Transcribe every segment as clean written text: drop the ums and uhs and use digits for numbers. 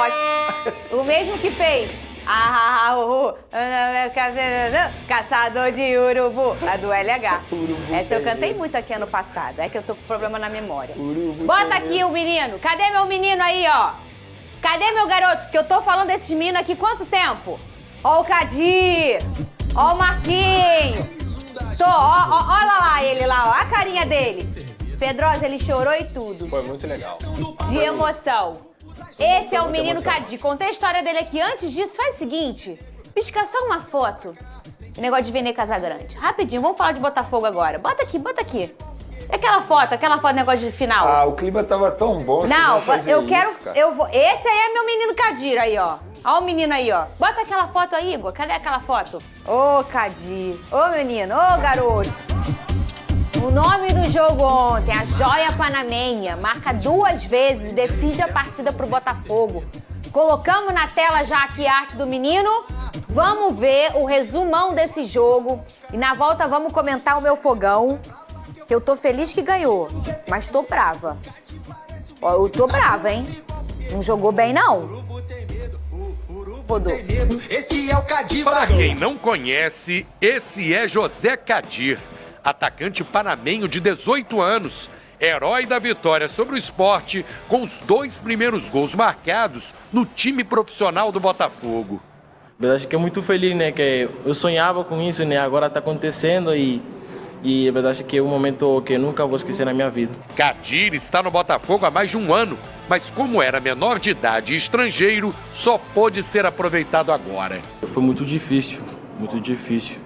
boxe. O mesmo que fez Caçador de Urubu, a do LH. Essa eu cantei muito aqui ano passado, é que eu tô com problema na memória. Bota aqui o menino, cadê meu menino aí, ó? Cadê meu garoto? Que eu tô falando desses meninos aqui quanto tempo? Ó o Cadir, ó o Marquinhos. Olha lá ele lá, ó, a carinha dele. Pedrosa, ele chorou e tudo. Foi muito legal. De emoção. Esse é o menino Cadir. Contei a história dele aqui. Antes disso, faz o seguinte. Pisca só uma foto. Negócio de Vene Casagrande. Rapidinho, vamos falar de Botafogo agora. Bota aqui, bota aqui. Aquela foto, negócio de final. Ah, o clima tava tão bom. Não, eu quero... Esse aí é meu menino Cadir aí, ó. Ó o menino aí, ó. Bota aquela foto aí, Igor. Cadê aquela foto? Ô, Cadir. Ô, menino. Ô, garoto. O nome do jogo ontem, a Joia Panamenha, marca 2 vezes, decide a partida pro Botafogo. Colocamos na tela já aqui a arte do menino. Vamos ver o resumão desse jogo. E na volta vamos comentar o meu fogão. Que eu tô feliz que ganhou, mas tô brava. Ó, eu tô brava, hein? Não jogou bem, não. Rodou. Esse é o Cadir. Para quem não conhece, esse é José Cadir, atacante panamenho de 18 anos, herói da vitória sobre o Sport, com os 2 primeiros gols marcados no time profissional do Botafogo. Verdade que é muito feliz, né? Que eu sonhava com isso, né? Agora está acontecendo e a verdade que é um momento que eu nunca vou esquecer na minha vida. Cadir está no Botafogo há mais de 1 ano, mas como era menor de idade e estrangeiro, só pôde ser aproveitado agora. Foi muito difícil, muito difícil.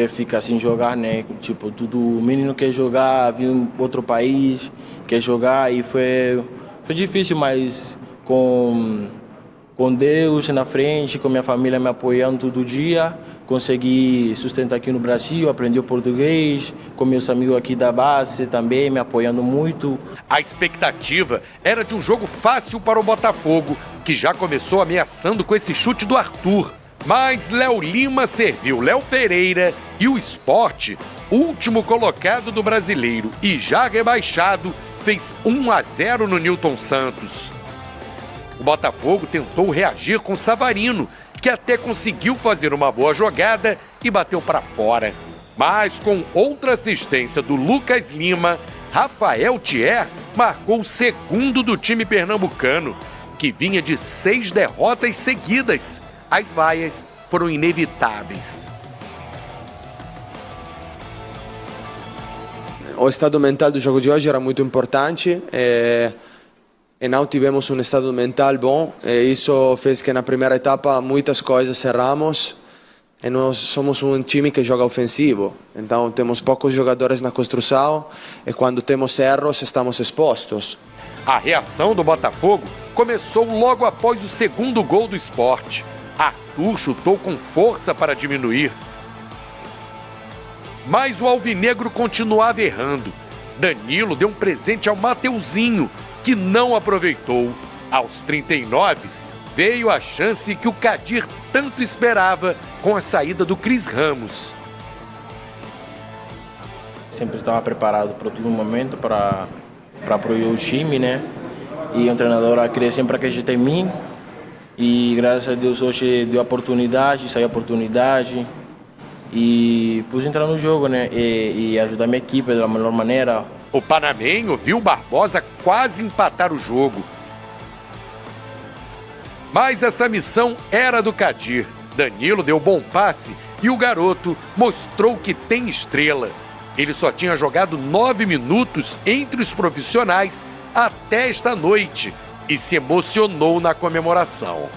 Ficar sem jogar, né? Tipo, todo menino quer jogar, vir em outro país, quer jogar e foi difícil, mas com Deus na frente, com minha família me apoiando todo dia, consegui sustentar aqui no Brasil, aprendi o português, com meus amigos aqui da base também me apoiando muito. A expectativa era de um jogo fácil para o Botafogo, que já começou ameaçando com esse chute do Arthur. Mas Léo Lima serviu Léo Pereira e o Sport, último colocado do Brasileiro e já rebaixado, fez 1-0 no Nilton Santos. O Botafogo tentou reagir com Savarino, que até conseguiu fazer uma boa jogada e bateu para fora. Mas com outra assistência do Lucas Lima, Rafael Thier marcou o segundo do time pernambucano, que vinha de 6 derrotas seguidas. As vaias foram inevitáveis. O estado mental do jogo de hoje era muito importante e não tivemos um estado mental bom. E isso fez que na primeira etapa muitas coisas erramos. E nós somos um time que joga ofensivo, então temos poucos jogadores na construção e quando temos erros estamos expostos. A reação do Botafogo começou logo após o segundo gol do Sport. Arthur chutou com força para diminuir. Mas o alvinegro continuava errando. Danilo deu um presente ao Mateuzinho, que não aproveitou. Aos 39, veio a chance que o Cadir tanto esperava com a saída do Cris Ramos. Sempre estava preparado para todo momento, para apoiar o time, né? E o treinador queria sempre acreditar em mim. E graças a Deus hoje deu a oportunidade, saiu a oportunidade e pude entrar no jogo, né? E ajudar a minha equipe da melhor maneira. O panamenho viu o Barbosa quase empatar o jogo. Mas essa missão era do Cadir. Danilo deu bom passe e o garoto mostrou que tem estrela. Ele só tinha jogado 9 minutos entre os profissionais até esta noite e se emocionou na comemoração.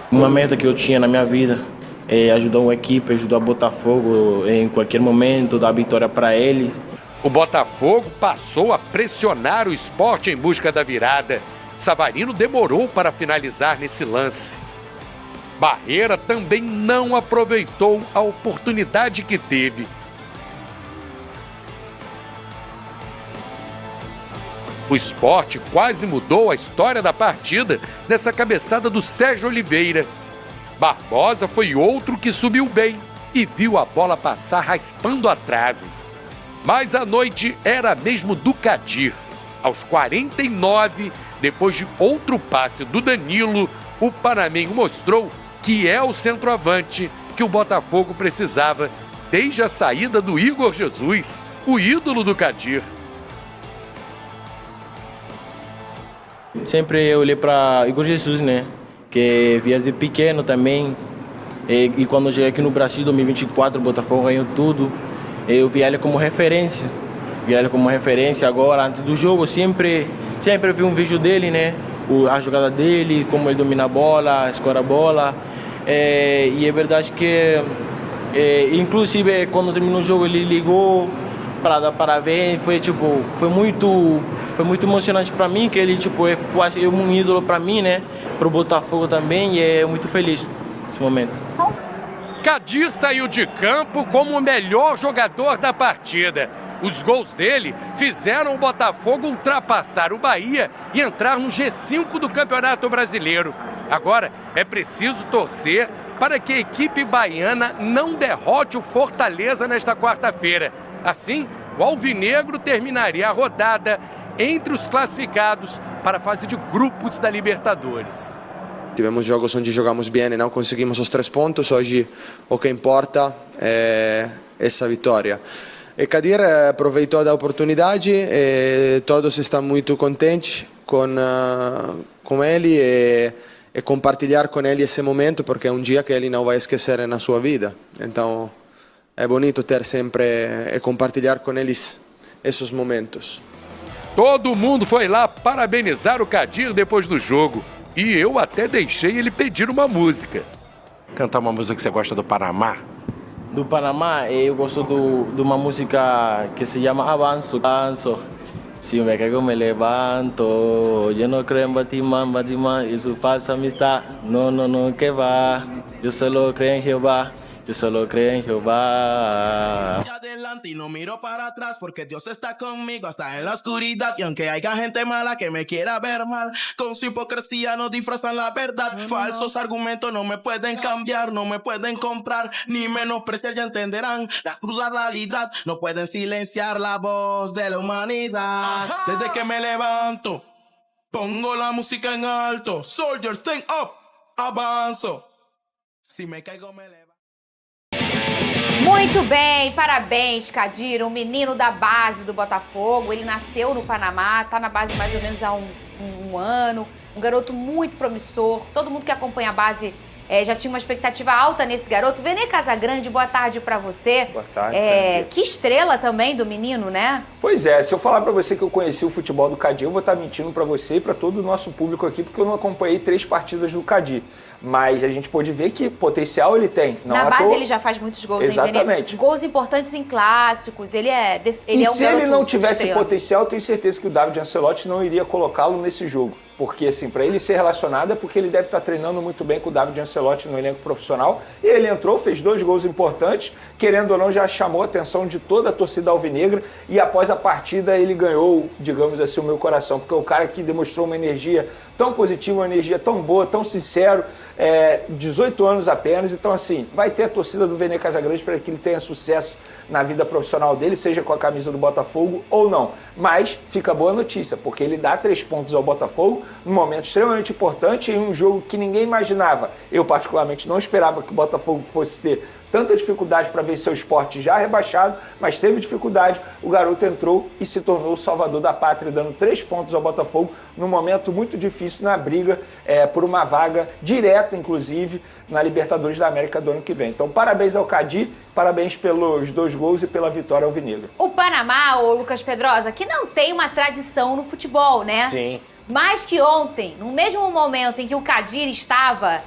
Uma meta que eu tinha na minha vida é ajudar uma equipe, ajudar o Botafogo em qualquer momento, dar a vitória para ele. O Botafogo passou a pressionar o Sport em busca da virada. Savarino demorou para finalizar nesse lance. Barreira também não aproveitou a oportunidade que teve. O Sport quase mudou a história da partida nessa cabeçada do Sérgio Oliveira. Barbosa foi outro que subiu bem e viu a bola passar raspando a trave. Mas a noite era mesmo do Kadir. Aos 49, depois de outro passe do Danilo, o panamenho mostrou que é o centroavante que o Botafogo precisava desde a saída do Igor Jesus, o ídolo do Kadir. Sempre eu olhei para Igor Jesus, né? Que via de pequeno também. E quando eu cheguei aqui no Brasil, em 2024, o Botafogo ganhou tudo. Eu vi ele como referência. Agora, antes do jogo, sempre vi um vídeo dele, né? A jogada dele, como ele domina a bola, escora a bola. E é verdade que, inclusive, quando terminou o jogo, ele ligou para dar parabéns. Foi muito emocionante para mim, que ele é um ídolo para mim, né? Para o Botafogo também, e é muito feliz nesse momento. Kadir saiu de campo como o melhor jogador da partida. Os gols dele fizeram o Botafogo ultrapassar o Bahia e entrar no G5 do Campeonato Brasileiro. Agora é preciso torcer para que a equipe baiana não derrote o Fortaleza nesta quarta-feira. Assim, o Alvinegro terminaria a rodada entre os classificados para a fase de grupos da Libertadores. Tivemos jogos onde jogamos bem e não conseguimos os 3 pontos. Hoje o que importa é essa vitória. E Kadir aproveitou da oportunidade e todos estão muito contentes com ele e compartilhar com ele esse momento, porque é um dia que ele não vai esquecer na sua vida. Então é bonito ter sempre e compartilhar com eles esses momentos. Todo mundo foi lá parabenizar o Kadir depois do jogo. E eu até deixei ele pedir uma música. Cantar uma música que você gosta do Panamá? Do Panamá, eu gosto de uma música que se chama Avanço. Si me caigo me levanto, yo no creo en Batman y su falsa amistad. No, que va, yo solo creo en Jehová. Yo solo creo en Jehová. Adelante y no miro para atrás porque Dios está conmigo hasta en la oscuridad. Y aunque haya gente mala que me quiera ver mal, con su hipocresía no disfrazan la verdad. Falsos argumentos no me pueden cambiar, no me pueden comprar, ni menospreciar, ya entenderán la cruda realidad. No pueden silenciar la voz de la humanidad. Desde que me levanto, pongo la música en alto. Soldiers, stand up, avanzo. Si me caigo me levanto. Muito bem, parabéns, Kadir, um menino da base do Botafogo. Ele nasceu no Panamá, tá na base mais ou menos há um ano. Um garoto muito promissor. Todo mundo que acompanha a base já tinha uma expectativa alta nesse garoto. Vene Casagrande, boa tarde pra você. Boa tarde. Que estrela também do menino, né? Pois é, se eu falar pra você que eu conheci o futebol do Kadir, eu vou estar mentindo pra você e pra todo o nosso público aqui, porque eu não acompanhei 3 partidas do Kadir. Mas a gente pôde ver que potencial ele tem. Não na base ele já faz muitos gols, exatamente. Hein, gols importantes em clássicos, ele é um garoto. Se ele não tivesse potencial, eu tenho certeza que o David Ancelotti não iria colocá-lo nesse jogo. Porque, assim, para ele ser relacionado é porque ele deve estar treinando muito bem com o David Ancelotti no elenco profissional. E ele entrou, fez 2 gols importantes, querendo ou não, já chamou a atenção de toda a torcida alvinegra. E após a partida ele ganhou, digamos assim, o meu coração. Porque é o cara que demonstrou uma energia tão positiva, uma energia tão boa, tão sincero, 18 anos apenas. Então, assim, vai ter a torcida do Vene Casagrande para que ele tenha sucesso na vida profissional dele, seja com a camisa do Botafogo ou não. Mas fica boa notícia, porque ele dá 3 pontos ao Botafogo num momento extremamente importante em um jogo que ninguém imaginava. Eu, particularmente, não esperava que o Botafogo fosse ter tanta dificuldade para vencer o Sport já rebaixado, mas teve dificuldade. O garoto entrou e se tornou o salvador da pátria, dando 3 pontos ao Botafogo num momento muito difícil na briga por uma vaga direta, inclusive, na Libertadores da América do ano que vem. Então, parabéns ao Kadir, parabéns pelos 2 gols e pela vitória alvinegra. O Panamá, ô Lucas Pedrosa, que não tem uma tradição no futebol, né? Sim. Mas que ontem, no mesmo momento em que o Kadir estava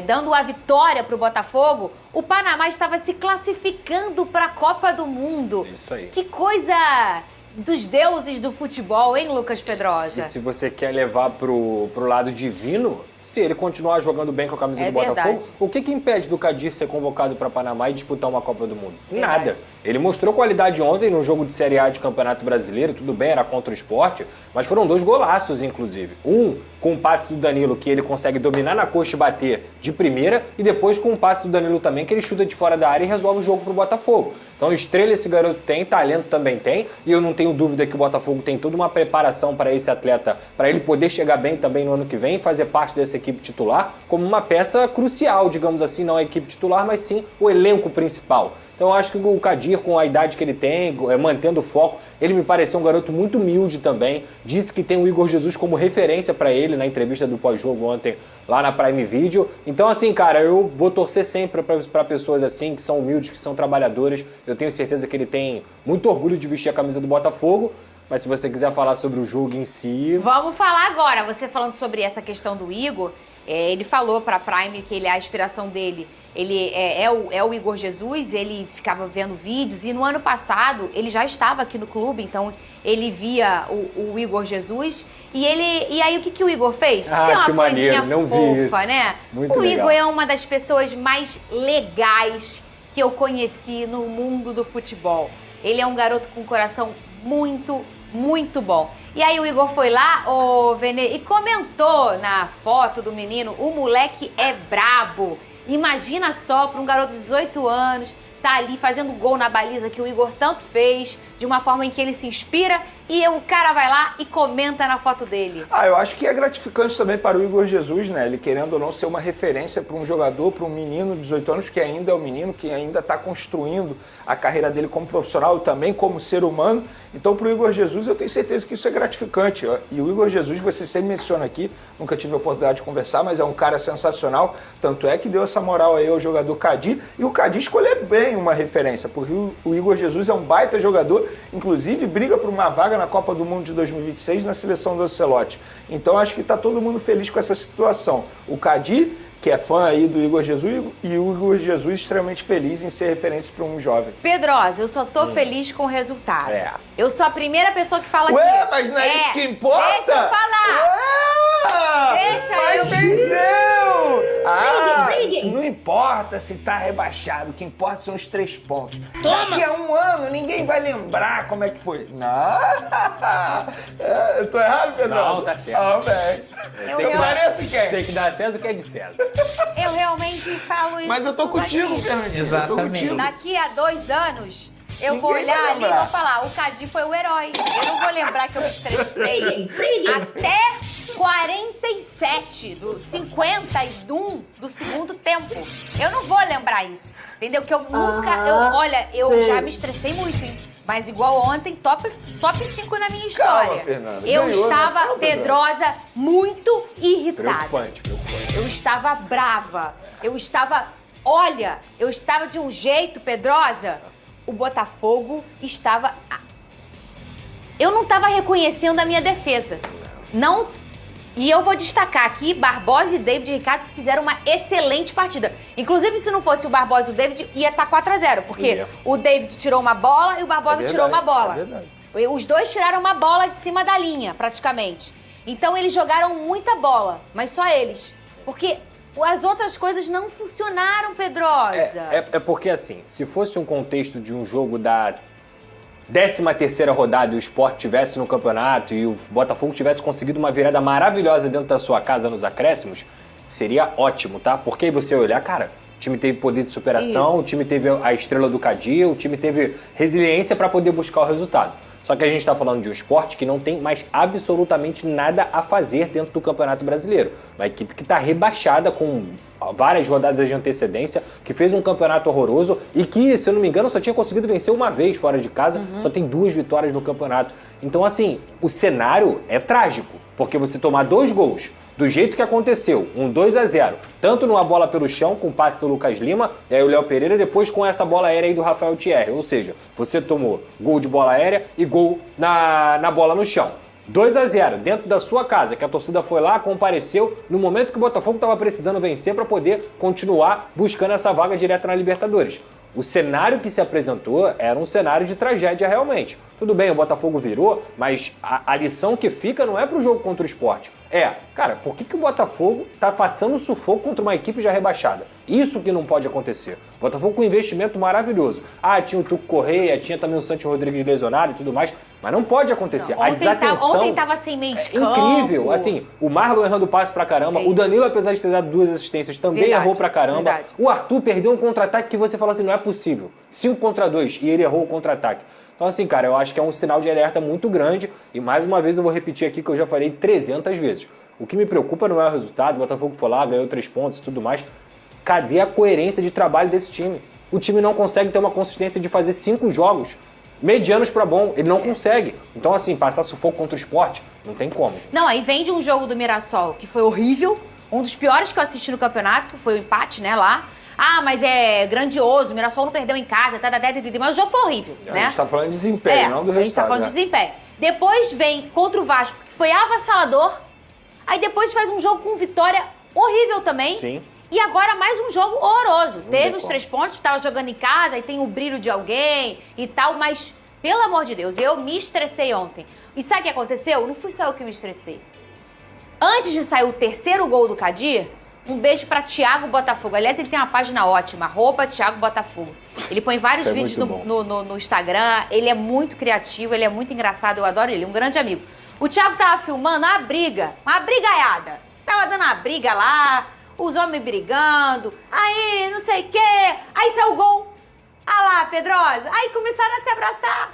dando a vitória para o Botafogo, o Panamá estava se classificando para a Copa do Mundo. Isso aí. Que coisa dos deuses do futebol, hein, Lucas Pedrosa? E se você quer levar pro lado divino, se ele continuar jogando bem com a camisa do Botafogo, verdade. o que impede do Kadir ser convocado para Panamá e disputar uma Copa do Mundo? Verdade. Nada. Ele mostrou qualidade ontem no jogo de Série A de Campeonato Brasileiro, tudo bem, era contra o Sport, mas foram 2 golaços, inclusive. Um com o passe do Danilo, que ele consegue dominar na coxa e bater de primeira, e depois com o passe do Danilo também, que ele chuta de fora da área e resolve o jogo pro Botafogo. Então, estrela esse garoto tem, talento também tem, e eu não tenho dúvida que o Botafogo tem toda uma preparação para esse atleta, para ele poder chegar bem também no ano que vem, fazer parte dessa equipe titular, como uma peça crucial, digamos assim, não a equipe titular, mas sim o elenco principal. Então eu acho que o Kadir, com a idade que ele tem, mantendo o foco, ele me pareceu um garoto muito humilde também. Disse que tem o Igor Jesus como referência para ele na entrevista do pós-jogo ontem lá na Prime Video. Então assim, cara, eu vou torcer sempre para pessoas assim, que são humildes, que são trabalhadoras. Eu tenho certeza que ele tem muito orgulho de vestir a camisa do Botafogo. Mas se você quiser falar sobre o jogo em si... Vamos falar agora. Você falando sobre essa questão do Igor, ele falou pra Prime que a inspiração dele ele é o Igor Jesus, ele ficava vendo vídeos e no ano passado ele já estava aqui no clube, então ele via o Igor Jesus e aí o que o Igor fez? Ah, é uma que maneiro, coisinha não fofa, vi isso. né? Muito o legal. Igor é uma das pessoas mais legais que eu conheci no mundo do futebol. Ele é um garoto com um coração muito, muito bom. E aí o Igor foi lá, Vene, e comentou na foto do menino, o moleque é brabo. Imagina só, para um garoto de 18 anos, tá ali fazendo gol na baliza que o Igor tanto fez, de uma forma em que ele se inspira, e o cara vai lá e comenta na foto dele. Eu acho que é gratificante também para o Igor Jesus, né? Ele querendo ou não ser uma referência para um jogador, para um menino de 18 anos, que ainda é um menino, que ainda está construindo a carreira dele como profissional e também como ser humano. Então, para o Igor Jesus, eu tenho certeza que isso é gratificante. E o Igor Jesus, você sempre menciona aqui, nunca tive a oportunidade de conversar, mas é um cara sensacional. Tanto é que deu essa moral aí ao jogador Kadir. E o Kadir escolheu bem uma referência, porque o Igor Jesus é um baita jogador, inclusive briga por uma vaga na Copa do Mundo de 2026 na seleção do Ancelotti. Então acho que está todo mundo feliz com essa situação. O Kadir, que é fã aí do Igor Jesus, e o Igor Jesus extremamente feliz em ser referência para um jovem. Pedrosa, eu só tô feliz com o resultado. É. Eu sou a primeira pessoa que fala Ué, mas não é isso que importa? Deixa eu falar! Deixa eu... venceu! Não importa se tá rebaixado, o que importa são os 3 pontos. Daqui a um ano, ninguém vai lembrar como é que foi. Não! Eu tô errado, Pedro? Não, tá certo. Eu pareço quem? Tem que dar a César o que é de César. Eu realmente falo isso. Mas eu tô contigo, Fernandinho. Exatamente. Daqui a 2 anos, eu vou Ninguém vai olhar ali e lembrar. vou falar, o Kadir foi o herói. Eu não vou lembrar que eu me estressei até 47, do 51 do segundo tempo. Eu não vou lembrar isso. Entendeu? Que eu nunca... Eu já me estressei muito, hein? Mas igual ontem, top 5 na minha história. Calma, Fernanda. Eu Ganhou, né? estava, Calma, Pedrosa, muito irritada. Preocupante. Eu estava brava. Eu estava de um jeito, Pedrosa. O Botafogo estava... Eu não estava reconhecendo a minha defesa. Não... E eu vou destacar aqui Barbosa e David Ricardo, que fizeram uma excelente partida. Inclusive, se não fosse o Barbosa e o David, ia estar 4-0. Porque o David tirou uma bola e o Barbosa tirou uma bola. É verdade. Os dois tiraram uma bola de cima da linha, praticamente. Então, eles jogaram muita bola, mas só eles. Porque as outras coisas não funcionaram, Pedrosa. É porque, assim, se fosse um contexto de um jogo da 13ª rodada e o Sport tivesse no campeonato e o Botafogo tivesse conseguido uma virada maravilhosa dentro da sua casa nos acréscimos, seria ótimo, tá? Porque aí você olhar, cara, o time teve poder de superação, o time teve a estrela do Kadir, o time teve resiliência para poder buscar o resultado. Só que a gente está falando de um esporte que não tem mais absolutamente nada a fazer dentro do Campeonato Brasileiro. Uma equipe que está rebaixada com várias rodadas de antecedência, que fez um campeonato horroroso e que, se eu não me engano, só tinha conseguido vencer uma vez fora de casa, só tem 2 vitórias no campeonato. Então, assim, o cenário é trágico, porque você tomar 2 gols do jeito que aconteceu, 2-0, tanto numa bola pelo chão, com o passe do Lucas Lima, e aí o Léo Pereira, depois com essa bola aérea aí do Rafael Thierry. Ou seja, você tomou gol de bola aérea e gol na bola no chão. 2-0, dentro da sua casa, que a torcida foi lá, compareceu, no momento que o Botafogo estava precisando vencer para poder continuar buscando essa vaga direta na Libertadores. O cenário que se apresentou era um cenário de tragédia realmente. Tudo bem, o Botafogo virou, mas a lição que fica não é pro jogo contra o Sport. Cara, por que o Botafogo tá passando sufoco contra uma equipe já rebaixada? Isso que não pode acontecer. O Botafogo com um investimento maravilhoso. Tinha o Tuco Correia, tinha também o Santi Rodrigues lesionado e tudo mais, mas não pode acontecer. Não, a desatenção ontem tava assim, meio de campo. Incrível. Assim, o Marlon errando passe pra caramba, o Danilo, apesar de ter dado 2 assistências, também errou pra caramba. Verdade. O Arthur perdeu um contra-ataque que você fala assim, não é possível. 5 contra 2 e ele errou o contra-ataque. Então assim, cara, eu acho que é um sinal de alerta muito grande e mais uma vez eu vou repetir aqui que eu já falei 300 vezes. O que me preocupa não é o resultado, o Botafogo foi lá, ganhou 3 pontos e tudo mais. Cadê a coerência de trabalho desse time? O time não consegue ter uma consistência de fazer 5 jogos medianos pra bom, ele não consegue. Então assim, passar sufoco contra o Sport, não tem como. Gente. Não, aí vem de um jogo do Mirassol que foi horrível, um dos piores que eu assisti no campeonato, foi o empate, né, lá. Mas é grandioso, o Mirassol não perdeu em casa, mas o jogo foi horrível, né? A gente tá falando de desempenho, não do resultado. A gente tá falando de desempenho. Depois vem contra o Vasco, que foi avassalador, aí depois faz um jogo com vitória horrível também. Sim. E agora mais um jogo horroroso. Teve os 3 pontos, tava jogando em casa, e tem o brilho de alguém e tal, mas, pelo amor de Deus, eu me estressei ontem. E sabe o que aconteceu? Não fui só eu que me estressei. Antes de sair o 3º gol do Kadir, um beijo pra Thiago Botafogo. Aliás, ele tem uma página ótima, @Thiago Botafogo. Ele põe vários vídeos no Instagram, ele é muito criativo, ele é muito engraçado, eu adoro ele, um grande amigo. O Thiago tava filmando uma brigaiada. Tava dando uma briga lá, os homens brigando, aí não sei o quê, aí saiu o gol. Lá, Pedrosa, aí começaram a se abraçar.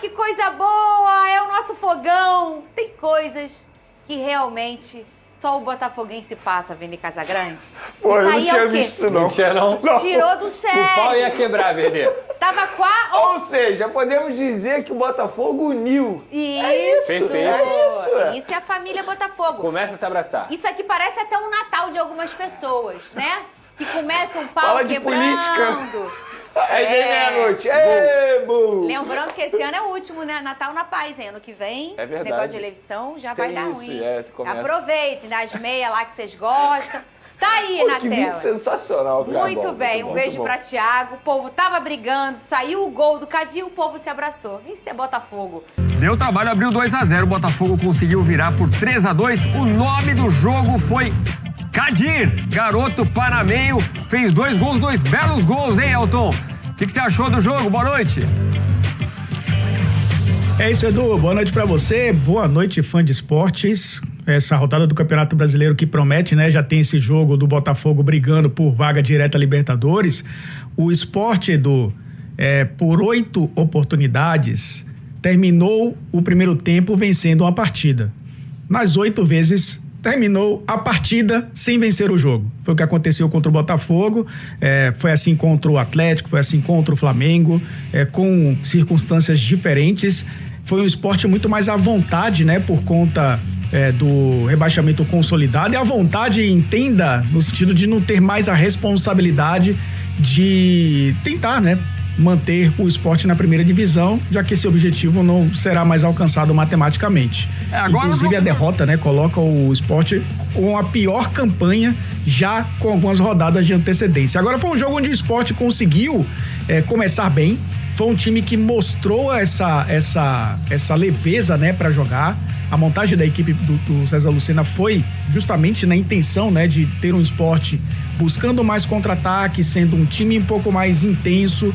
Que coisa boa, é o nosso fogão. Tem coisas que realmente só o botafoguense passa, Vene Casagrande. Pô, eu não tinha visto isso, não. Não tinha, não? Tirou do sério. O pau ia quebrar, Vene. Tava Ou seja, podemos dizer que o Botafogo uniu. Isso. Perfeito. Isso é a família Botafogo. Começa a se abraçar. Isso aqui parece até um Natal de algumas pessoas, né? Que começa um pau Fala de quebrando. política. Aí vem meia-noite. Lembrando que esse ano é o último, né? Natal na paz, hein? Ano que vem, é verdade. Negócio de eleição já vai dar isso, ruim. Aproveitem, das meias lá que vocês gostam. Tá aí na que tela. vídeo sensacional, cara. Muito bem, um beijo pra Thiago. O povo tava brigando, saiu o gol do Kadir, o povo se abraçou. Isso é Botafogo. Deu trabalho, abriu 2-0, o Botafogo conseguiu virar por 3-2. O nome do jogo foi Kadir, garoto panamenho, fez 2 gols, 2 belos gols, hein, Elton? O que você achou do jogo? Boa noite. É isso, Edu. Boa noite pra você. Boa noite, fã de esportes. Essa rodada do Campeonato Brasileiro que promete, né? Já tem esse jogo do Botafogo brigando por vaga direta à Libertadores. O Sport, Edu, por 8 oportunidades, terminou o primeiro tempo vencendo uma partida. Nas 8 vezes, terminou a partida sem vencer o jogo. Foi o que aconteceu contra o Botafogo, foi assim contra o Atlético, foi assim contra o Flamengo, com circunstâncias diferentes. Foi um esporte muito mais à vontade, né, por conta do rebaixamento consolidado, e à vontade, entenda, no sentido de não ter mais a responsabilidade de tentar, né, manter o esporte na primeira divisão, já que esse objetivo não será mais alcançado matematicamente. Inclusive a derrota, né, coloca o esporte com a pior campanha, já com algumas rodadas de antecedência. Agora foi um jogo onde o esporte conseguiu começar bem, foi um time que mostrou essa leveza, né, para jogar. A montagem da equipe do César Lucena foi justamente na intenção, né, de ter um esporte buscando mais contra-ataque, sendo um time um pouco mais intenso,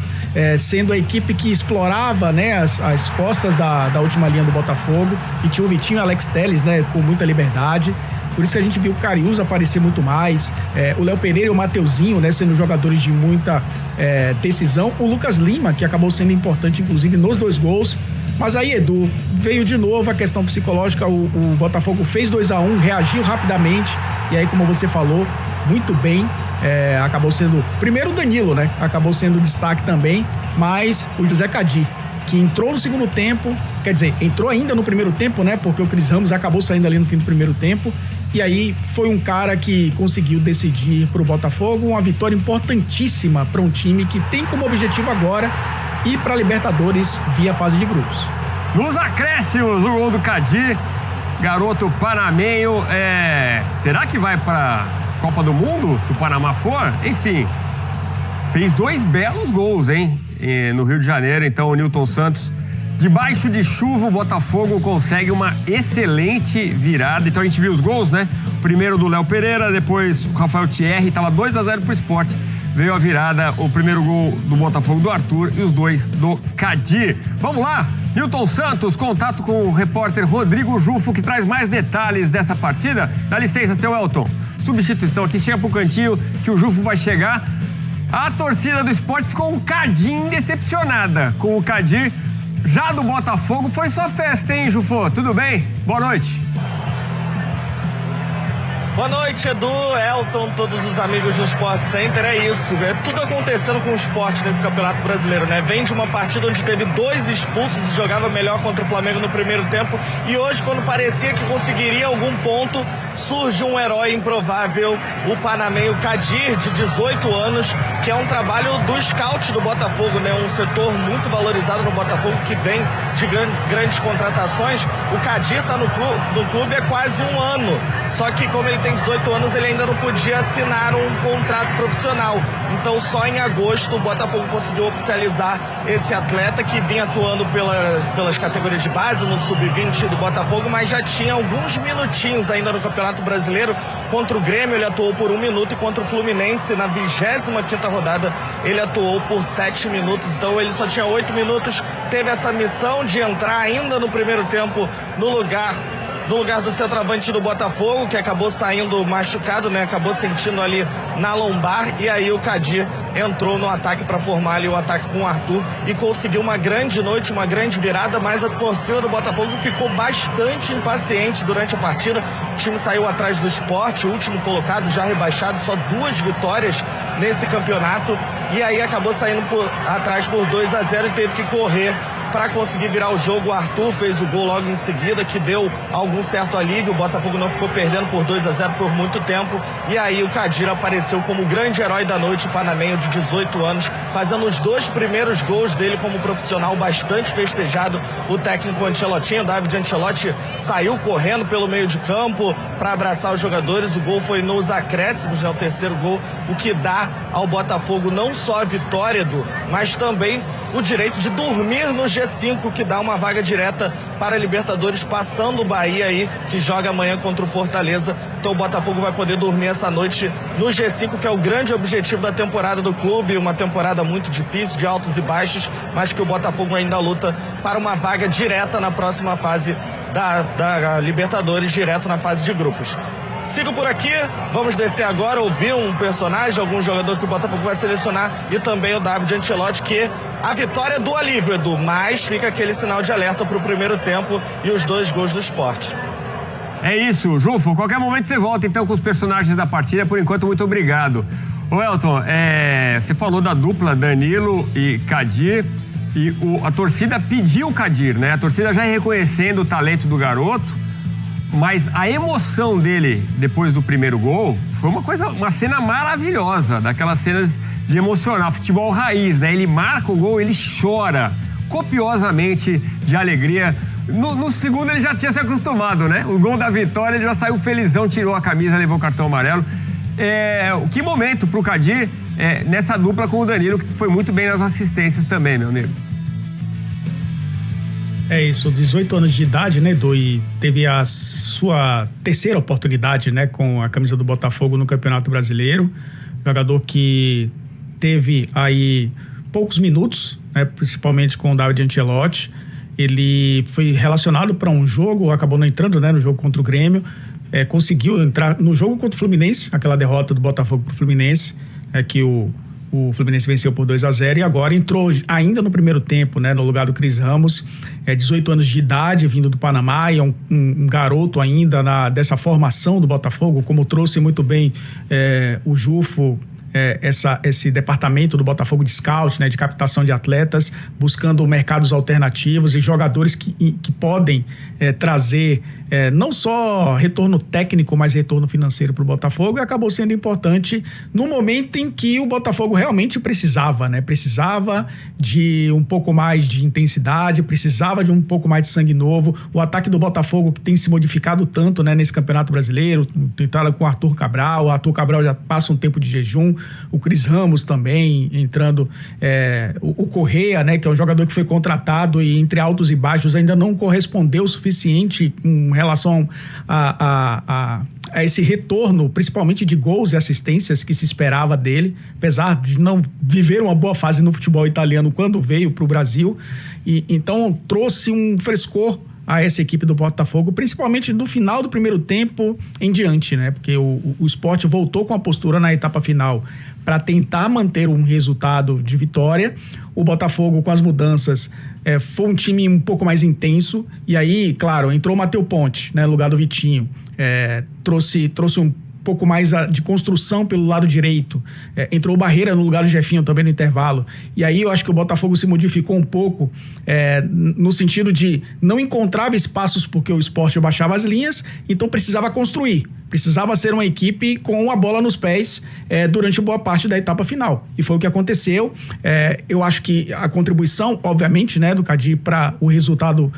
sendo a equipe que explorava, né, as costas da última linha do Botafogo, e tinha o Vitinho e o Alex Telles, né, com muita liberdade. Por isso que a gente viu o Cariús aparecer muito mais, o Léo Pereira e o Mateuzinho, né, sendo jogadores de muita decisão. O Lucas Lima, que acabou sendo importante, inclusive, nos 2 gols. Mas aí, Edu, veio de novo a questão psicológica, o Botafogo fez 2-1, reagiu rapidamente, e aí, como você falou, muito bem, acabou sendo, primeiro o Danilo, né, acabou sendo destaque também, mas o José Kadir, que entrou no segundo tempo, quer dizer, entrou ainda no primeiro tempo, né, porque o Cris Ramos acabou saindo ali no fim do primeiro tempo, e aí foi um cara que conseguiu decidir pro Botafogo uma vitória importantíssima para um time que tem como objetivo agora ir para Libertadores via fase de grupos. Nos acréscimos, o gol do Kadir, garoto panamenho. Será que vai para Copa do Mundo, se o Panamá for? Enfim, fez 2 belos gols, hein? No Rio de Janeiro. Então, o Nilton Santos, debaixo de chuva, o Botafogo consegue uma excelente virada. Então, a gente viu os gols, né? O primeiro do Léo Pereira, depois o Rafael Thierry, estava 2-0 pro Sport. Veio a virada, o primeiro gol do Botafogo do Arthur e os 2 do Kadir. Vamos lá, Nilton Santos, contato com o repórter Rodrigo Jufo, que traz mais detalhes dessa partida. Dá licença, seu Elton. Substituição aqui, chega pro cantinho que o Jufo vai chegar. A torcida do Sport ficou um cadinho decepcionada com o Kadir. Já do Botafogo foi só festa, hein, Jufo? Tudo bem? Boa noite. Boa noite, Edu, Elton, todos os amigos do Sport Center. É isso, é tudo acontecendo com o Sport nesse Campeonato Brasileiro, né? Vem de uma partida onde teve 2 expulsos e jogava melhor contra o Flamengo no primeiro tempo. E hoje, quando parecia que conseguiria algum ponto, surge um herói improvável, o panamenho Kadir, de 18 anos, que é um trabalho do scout do Botafogo, né? Um setor muito valorizado no Botafogo, que vem de grandes contratações. O Kadir está no clube há quase um ano, só que como ele tem 18 anos, ele ainda não podia assinar um contrato profissional. Então, só em agosto, o Botafogo conseguiu oficializar esse atleta, que vinha atuando pelas categorias de base, no sub-20 do Botafogo, mas já tinha alguns minutinhos ainda no Campeonato Brasileiro. Contra o Grêmio, ele atuou por 1 minuto, e contra o Fluminense, na 25ª rodada, ele atuou por 7 minutos. Então, ele só tinha 8 minutos, teve essa missão de entrar ainda no primeiro tempo no lugar do centroavante do Botafogo, que acabou saindo machucado, né? Acabou sentindo ali na lombar, e aí o Kadir entrou no ataque para formar ali o ataque com o Arthur e conseguiu uma grande noite, uma grande virada, mas a torcida do Botafogo ficou bastante impaciente durante a partida. O time saiu atrás do Sport, o último colocado, já rebaixado, só 2 vitórias nesse campeonato, e aí acabou saindo atrás por 2-0 e teve que correr para conseguir virar o jogo. O Arthur fez o gol logo em seguida, que deu algum certo alívio. O Botafogo não ficou perdendo por 2-0 por muito tempo. E aí o Kadir apareceu como o grande herói da noite, o panamenho de 18 anos, fazendo os 2 primeiros gols dele como profissional, bastante festejado. O técnico Ancelottinho, David Ancelotti, saiu correndo pelo meio de campo para abraçar os jogadores. O gol foi nos acréscimos, né, o terceiro gol, o que dá ao Botafogo não só a vitória, Edu, mas também o direito de dormir no G5, que dá uma vaga direta para a Libertadores, passando o Bahia aí, que joga amanhã contra o Fortaleza. Então o Botafogo vai poder dormir essa noite no G5, que é o grande objetivo da temporada do clube, uma temporada muito difícil, de altos e baixos, mas que o Botafogo ainda luta para uma vaga direta na próxima fase da Libertadores, direto na fase de grupos. Sigo por aqui, vamos descer agora, ouvir um personagem, algum jogador que o Botafogo vai selecionar, e também o David Ancelotti, que a vitória é do alívio, Edu, mas fica aquele sinal de alerta para o primeiro tempo e os 2 gols do Sport. É isso, Jufo, qualquer momento você volta então com os personagens da partida. Por enquanto, muito obrigado. Ô Elton, você falou da dupla Danilo e Kadir, e a torcida pediu o Kadir, né? A torcida já reconhecendo o talento do garoto, mas a emoção dele depois do primeiro gol foi uma cena maravilhosa, daquelas cenas de emocionar, futebol raiz, né? Ele marca o gol, ele chora copiosamente de alegria. No segundo ele já tinha se acostumado, né? O gol da vitória, ele já saiu felizão, tirou a camisa, levou o cartão amarelo. Que momento pro Kadir nessa dupla com o Danilo, que foi muito bem nas assistências também, meu amigo. É isso, 18 anos de idade, né, Edu? E teve a sua terceira oportunidade, né, com a camisa do Botafogo no Campeonato Brasileiro. Jogador que teve aí poucos minutos, né, principalmente com o David Ancelotti. Ele foi relacionado para um jogo, acabou não entrando, né, no jogo contra o Grêmio. Conseguiu entrar no jogo contra o Fluminense, aquela derrota do Botafogo para o Fluminense, que o Fluminense venceu por 2-0, e agora entrou ainda no primeiro tempo, né, no lugar do Cris Ramos. 18 anos de idade, vindo do Panamá, e é um garoto ainda dessa formação do Botafogo, como trouxe muito bem o Jufo esse departamento do Botafogo de scout, né, de captação de atletas, buscando mercados alternativos e jogadores que podem trazer não só retorno técnico, mas retorno financeiro para o Botafogo, e acabou sendo importante no momento em que o Botafogo realmente precisava, né? Precisava de um pouco mais de intensidade, precisava de um pouco mais de sangue novo. O ataque do Botafogo, que tem se modificado tanto, né, nesse Campeonato Brasileiro, entrada com o Arthur Cabral já passa um tempo de jejum, o Cris Ramos também entrando, o Correa, né, que é um jogador que foi contratado e entre altos e baixos ainda não correspondeu o suficiente com relação a esse retorno, principalmente de gols e assistências que se esperava dele, apesar de não viver uma boa fase no futebol italiano quando veio para o Brasil. E então trouxe um frescor a essa equipe do Botafogo, principalmente do final do primeiro tempo em diante, né? Porque o Sport voltou com a postura na etapa final para tentar manter um resultado de vitória. O Botafogo, com as mudanças, foi um time um pouco mais intenso. E aí, claro, entrou o Matheus Ponte, né, no lugar do Vitinho. Trouxe um pouco mais de construção pelo lado direito. Entrou o Barreira no lugar do Jefinho também no intervalo. E aí eu acho que o Botafogo se modificou um pouco no sentido de não encontrava espaços porque o Sport baixava as linhas, então precisava construir. Precisava ser uma equipe com a bola nos pés durante boa parte da etapa final. E foi o que aconteceu. Eu acho que a contribuição, obviamente, né, do Cadir para o resultado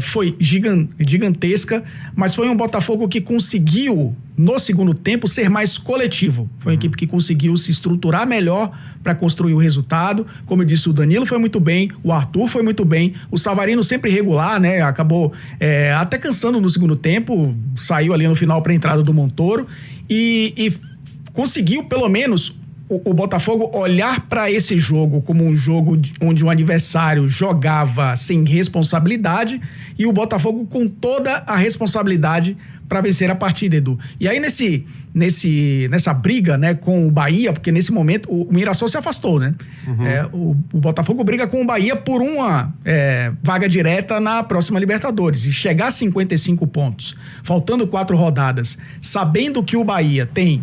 foi gigantesca, mas foi um Botafogo que conseguiu, no segundo tempo, ser mais coletivo. Foi uma equipe que conseguiu se estruturar melhor para construir o resultado. Como eu disse, o Danilo foi muito bem, o Arthur foi muito bem, o Savarino sempre irregular, né? Acabou até cansando no segundo tempo, saiu ali no final para a entrada do Montoro e conseguiu, pelo menos, o Botafogo olhar para esse jogo como um jogo onde o adversário jogava sem responsabilidade e o Botafogo com toda a responsabilidade para vencer a partida, Edu. E aí nessa briga, né, com o Bahia, porque nesse momento o Mirassol se afastou, né? O Botafogo briga com o Bahia por uma vaga direta na próxima Libertadores. E chegar a 55 pontos, faltando 4 rodadas, sabendo que o Bahia tem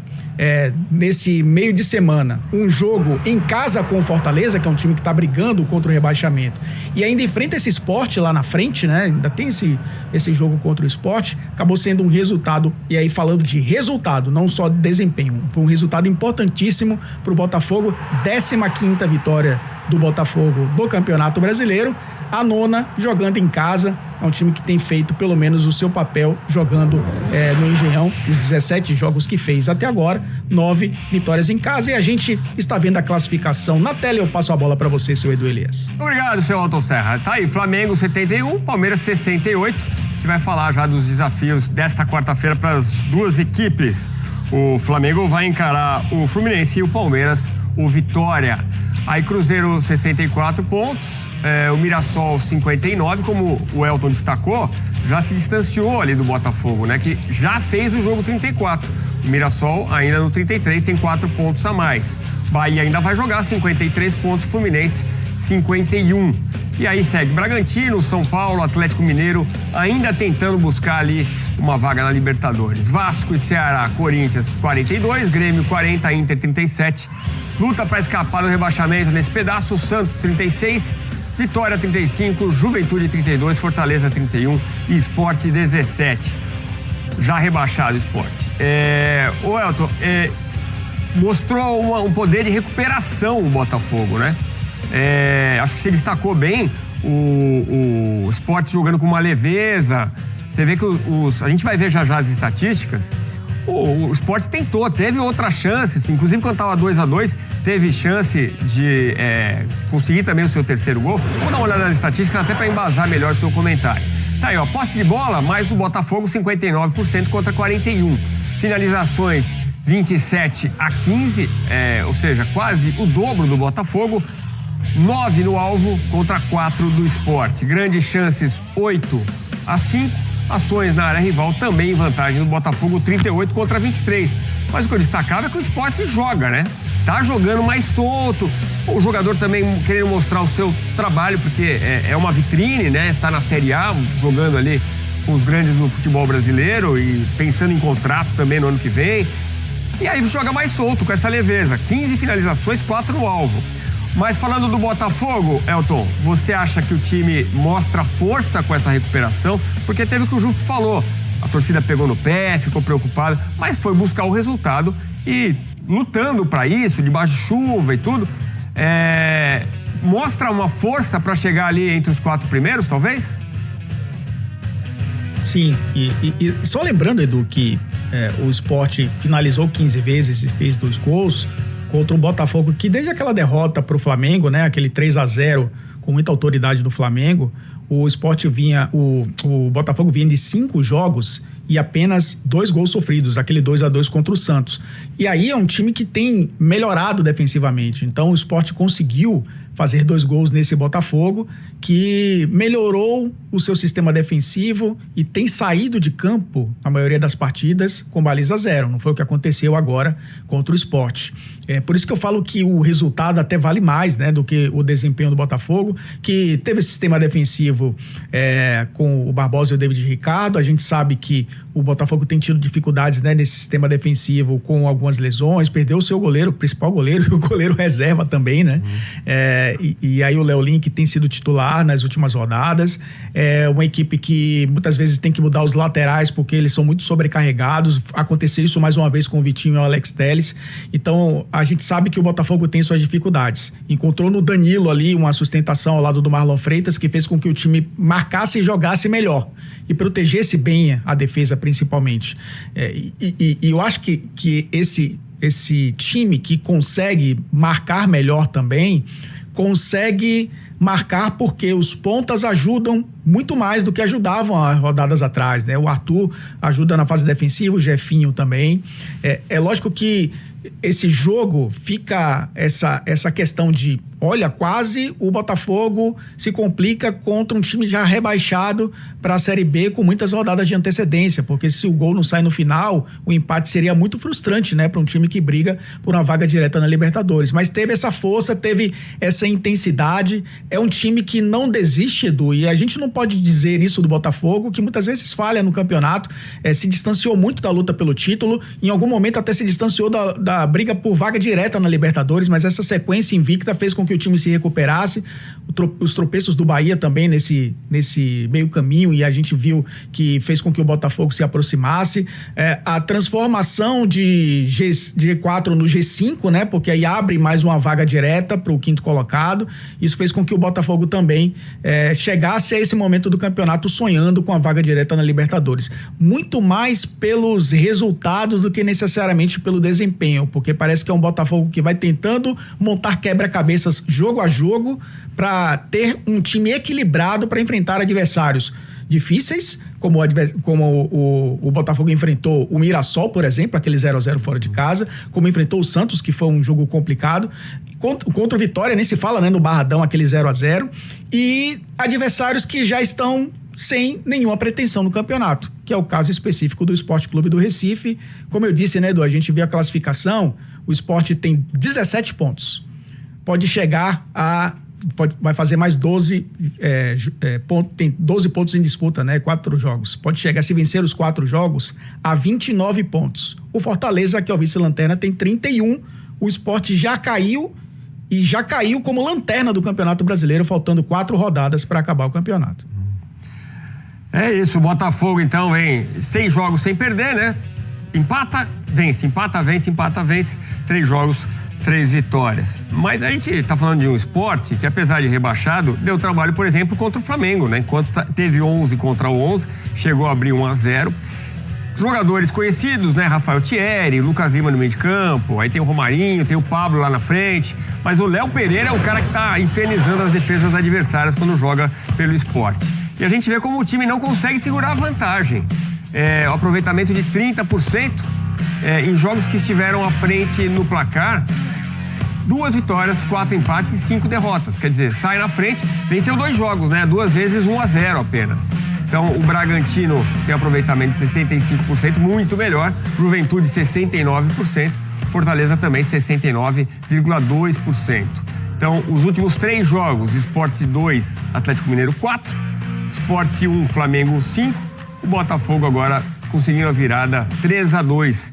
nesse meio de semana um jogo em casa com o Fortaleza, que é um time que está brigando contra o rebaixamento, e ainda enfrenta esse Sport lá na frente, né? Ainda tem esse jogo contra o Sport, acabou sendo um resultado, e aí falando de resultado, não só de desempenho, foi um resultado importantíssimo para o Botafogo, 15ª vitória do Botafogo do Campeonato Brasileiro, a 9ª jogando em casa. É um time que tem feito pelo menos o seu papel jogando no Engenhão, os 17 jogos que fez até agora, 9 vitórias em casa, e a gente está vendo a classificação na tela. Eu passo a bola para você, seu Edu Elias. Obrigado, seu Alton Serra. Tá aí, Flamengo 71, Palmeiras 68. A gente vai falar já dos desafios desta quarta-feira para as duas equipes. O Flamengo vai encarar o Fluminense e o Palmeiras, o Vitória. Aí Cruzeiro 64 pontos, o Mirassol 59, como o Elton destacou, já se distanciou ali do Botafogo, né? Que já fez o jogo 34. O Mirassol ainda no 33 tem 4 pontos a mais. Bahia ainda vai jogar 53 pontos, Fluminense 51. E aí segue Bragantino, São Paulo, Atlético Mineiro, ainda tentando buscar ali uma vaga na Libertadores. Vasco e Ceará, Corinthians 42, Grêmio 40, Inter 37. Luta para escapar do rebaixamento nesse pedaço, Santos 36, Vitória 35, Juventude 32, Fortaleza 31 e Sport 17. Já rebaixado o Sport. O Elton, mostrou um poder de recuperação o Botafogo, né? Acho que você destacou bem o Sport jogando com uma leveza. Você vê que a gente vai ver já as estatísticas. O Sport tentou, teve outras chances, inclusive quando estava 2-2, teve chance de conseguir também o seu terceiro gol. Vamos dar uma olhada nas estatísticas até para embasar melhor o seu comentário. Tá aí, ó, posse de bola, mais do Botafogo, 59% contra 41%. Finalizações, 27-15, ou seja, quase o dobro do Botafogo. 9 no alvo contra 4 do Sport. Grandes chances, 8-5. Ações na área rival também em vantagem do Botafogo, 38 contra 23. Mas o que eu destacava é que o Sport joga, né? Tá jogando mais solto. O jogador também querendo mostrar o seu trabalho, porque é uma vitrine, né? Tá na Série A, jogando ali com os grandes do futebol brasileiro e pensando em contrato também no ano que vem. E aí joga mais solto, com essa leveza. 15 finalizações, 4 no alvo. Mas falando do Botafogo, Elton, você acha que o time mostra força com essa recuperação? Porque teve o que o Ju falou. A torcida pegou no pé, ficou preocupada, mas foi buscar o resultado e lutando para isso, debaixo de chuva e tudo. Mostra uma força para chegar ali entre os 4 primeiros, talvez? Sim, e só lembrando, Edu, que o Sport finalizou 15 vezes e fez 2 gols contra um Botafogo que desde aquela derrota pro Flamengo, né, aquele 3-0 com muita autoridade do Flamengo, o Sport o Botafogo vinha de 5 jogos e apenas 2 gols sofridos, aquele 2-2 contra o Santos. E aí é um time que tem melhorado defensivamente, então o Sport conseguiu fazer 2 gols nesse Botafogo, que melhorou o seu sistema defensivo e tem saído de campo, a maioria das partidas, com baliza 0. Não foi o que aconteceu agora contra o Sport. Por isso que eu falo que o resultado até vale mais, né, do que o desempenho do Botafogo, que teve esse sistema defensivo com o Barbosa e o David Ricardo. A gente sabe que o Botafogo tem tido dificuldades, né, nesse sistema defensivo com algumas lesões, perdeu o seu goleiro, o principal goleiro, e o goleiro reserva também, né? E aí o Léo Link tem sido titular nas últimas rodadas. É uma equipe que muitas vezes tem que mudar os laterais porque eles são muito sobrecarregados. Aconteceu isso mais uma vez com o Vitinho e o Alex Telles. Então a gente sabe que o Botafogo tem suas dificuldades. Encontrou no Danilo ali uma sustentação ao lado do Marlon Freitas que fez com que o time marcasse e jogasse melhor e protegesse bem a defesa principalmente. E eu acho que esse time que consegue marcar melhor também consegue marcar porque os pontas ajudam muito mais do que ajudavam as rodadas atrás, né? O Arthur ajuda na fase defensiva, o Jefinho também. É lógico que esse jogo fica essa questão de, olha, quase o Botafogo se complica contra um time já rebaixado para a Série B com muitas rodadas de antecedência, porque se o gol não sai no final, o empate seria muito frustrante, né, para um time que briga por uma vaga direta na Libertadores. Mas teve essa força, teve essa intensidade, é um time que não desiste, Edu, e a gente não pode dizer isso do Botafogo, que muitas vezes falha no campeonato, se distanciou muito da luta pelo título, em algum momento até se distanciou da briga por vaga direta na Libertadores, mas essa sequência invicta fez com que o time se recuperasse. Os tropeços do Bahia também nesse meio caminho, e a gente viu que fez com que o Botafogo se aproximasse. A transformação de G4 no G5, né? Porque aí abre mais uma vaga direta para o 5º colocado. Isso fez com que o Botafogo também chegasse a esse momento do campeonato sonhando com a vaga direta na Libertadores. Muito mais pelos resultados do que necessariamente pelo desempenho, porque parece que é um Botafogo que vai tentando montar quebra-cabeças jogo a jogo para ter um time equilibrado para enfrentar adversários difíceis, como o Botafogo enfrentou o Mirassol, por exemplo, aquele 0-0 fora de casa, como enfrentou o Santos, que foi um jogo complicado, contra o Vitória, nem se fala, né, no Barradão, aquele 0-0, e adversários que já estão sem nenhuma pretensão no campeonato, que é o caso específico do Sport Clube do Recife. Como eu disse, né, Edu, a gente viu a classificação, o Sport tem 17 pontos, pode chegar vai fazer mais 12 pontos, tem 12 pontos em disputa, né? 4 jogos. Pode chegar, se vencer os 4 jogos, a 29 pontos. O Fortaleza, que é o vice-lanterna, tem 31. O Sport já caiu como lanterna do Campeonato Brasileiro, faltando 4 rodadas para acabar o campeonato. É isso, o Botafogo então vem 6 jogos sem perder, né? Empata, vence, empata, vence, empata, vence. 3 jogos, 3 vitórias. Mas a gente tá falando de um esporte que, apesar de rebaixado, deu trabalho, por exemplo, contra o Flamengo, né? Enquanto teve 11 contra 11, chegou a abrir 1-0. Jogadores conhecidos, né? Rafael Thierry, Lucas Lima no meio de campo, aí tem o Romarinho, tem o Pablo lá na frente, mas o Léo Pereira é o cara que tá infernizando as defesas adversárias quando joga pelo Sport. E a gente vê como o time não consegue segurar a vantagem. O aproveitamento de 30%, em jogos que estiveram à frente no placar, 2 vitórias, 4 empates e 5 derrotas. Quer dizer, sai na frente, venceu 2 jogos, né? 2 vezes 1-0 apenas. Então, o Bragantino tem aproveitamento de 65%, muito melhor. Juventude, 69%. Fortaleza também, 69,2%. Então, os últimos 3 jogos, Sport 2, Atlético Mineiro 4, Sport 1, Flamengo 5, o Botafogo agora conseguindo a virada 3-2.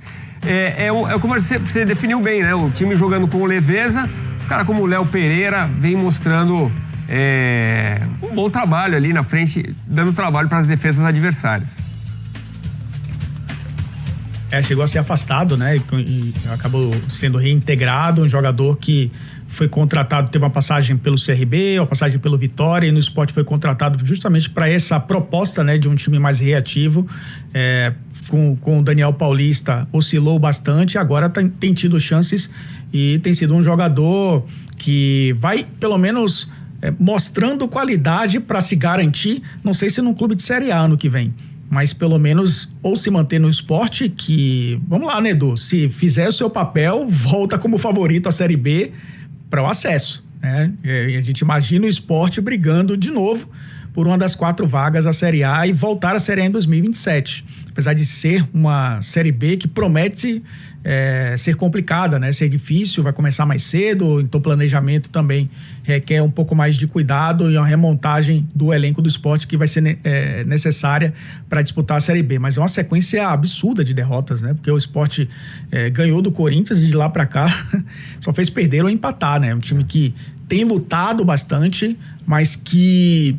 como você definiu bem, né? O time jogando com leveza, um cara como o Léo Pereira vem mostrando um bom trabalho ali na frente, dando trabalho para as defesas adversárias. Chegou a ser afastado, né? E acabou sendo reintegrado, um jogador que foi contratado, teve uma passagem pelo CRB, uma passagem pelo Vitória, e no Sport foi contratado justamente para essa proposta, né, de um time mais reativo. Com o Daniel Paulista oscilou bastante, agora tem tido chances e tem sido um jogador que vai, pelo menos, mostrando qualidade para se garantir, não sei se num clube de Série A ano que vem, mas pelo menos ou se manter no Sport, que, vamos lá, né, Edu, se fizer o seu papel, volta como favorito à Série B para o acesso, né? E a gente imagina o Sport brigando de novo por uma das 4 vagas da Série A e voltar à Série A em 2027. Apesar de ser uma Série B que promete ser complicada, né? Ser difícil, vai começar mais cedo, então o planejamento também requer um pouco mais de cuidado e uma remontagem do elenco do Sport que vai ser necessária para disputar a Série B. Mas é uma sequência absurda de derrotas, né? Porque o Sport ganhou do Corinthians e de lá para cá só fez perder ou empatar, né? É um time que tem lutado bastante, mas que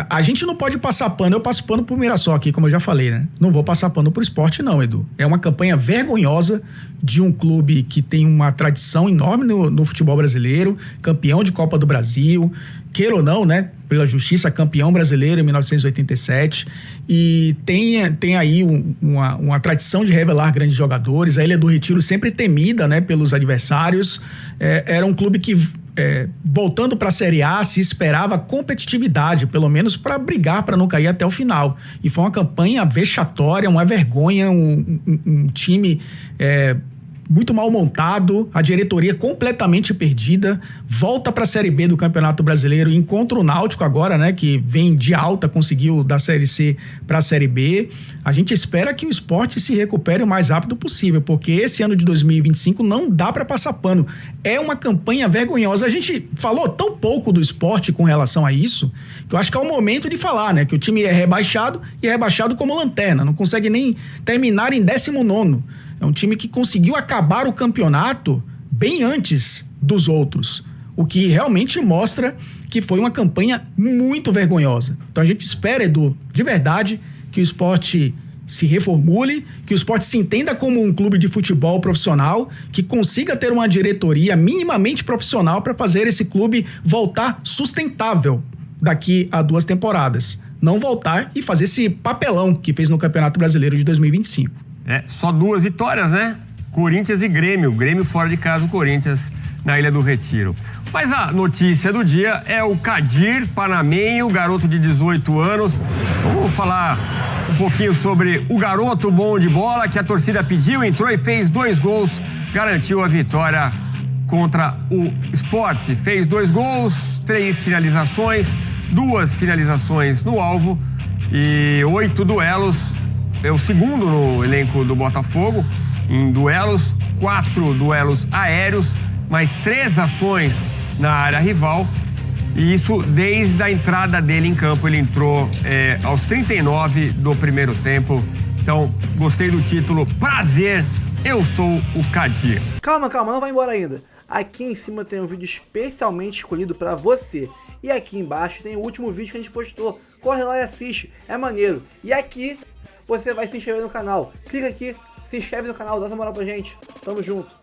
a gente não pode passar pano. Eu passo pano pro Mirassol aqui, como eu já falei, né? Não vou passar pano pro Sport não, Edu. É uma campanha vergonhosa de um clube que tem uma tradição enorme no futebol brasileiro, campeão de Copa do Brasil, queira ou não, né? Pela justiça, campeão brasileiro em 1987, e tem aí uma tradição de revelar grandes jogadores. A Ilha do Retiro sempre temida, né, pelos adversários. Era um clube que voltando para a Série A, se esperava competitividade, pelo menos para brigar, para não cair até o final. E foi uma campanha vexatória, uma vergonha, um time muito mal montado, a diretoria completamente perdida, volta para a Série B do Campeonato Brasileiro, encontra o Náutico agora, né, que vem de alta, conseguiu da Série C para a Série B. A gente espera que o Sport se recupere o mais rápido possível, porque esse ano de 2025 não dá para passar pano. É uma campanha vergonhosa. A gente falou tão pouco do Sport com relação a isso, que eu acho que é o momento de falar, né, que o time é rebaixado e é rebaixado como lanterna, não consegue nem terminar em 19º. É um time que conseguiu acabar o campeonato bem antes dos outros, o que realmente mostra que foi uma campanha muito vergonhosa. Então a gente espera, Edu, de verdade, que o Sport se reformule, que o Sport se entenda como um clube de futebol profissional, que consiga ter uma diretoria minimamente profissional para fazer esse clube voltar sustentável daqui a 2 temporadas. Não voltar e fazer esse papelão que fez no Campeonato Brasileiro de 2025. Só 2 vitórias, né? Corinthians e Grêmio. Grêmio fora de casa, o Corinthians na Ilha do Retiro. Mas a notícia do dia é o Kadir Panamenho, garoto de 18 anos. Vamos falar um pouquinho sobre o garoto bom de bola que a torcida pediu, entrou e fez 2 gols, garantiu a vitória contra o Sport. Fez 2 gols, 3 finalizações, 2 finalizações no alvo e 8 duelos. É o segundo no elenco do Botafogo em duelos, 4 duelos aéreos, mais 3 ações na área rival, e isso desde a entrada dele em campo. Ele entrou aos 39 do primeiro tempo. Então, gostei do título. Prazer, eu sou o Kadir. Calma, não vai embora ainda. Aqui em cima tem um vídeo especialmente escolhido para você. E aqui embaixo tem o último vídeo que a gente postou. Corre lá e assiste, é maneiro. E aqui você vai se inscrever no canal. Clica aqui, se inscreve no canal, dá essa moral pra gente. Tamo junto.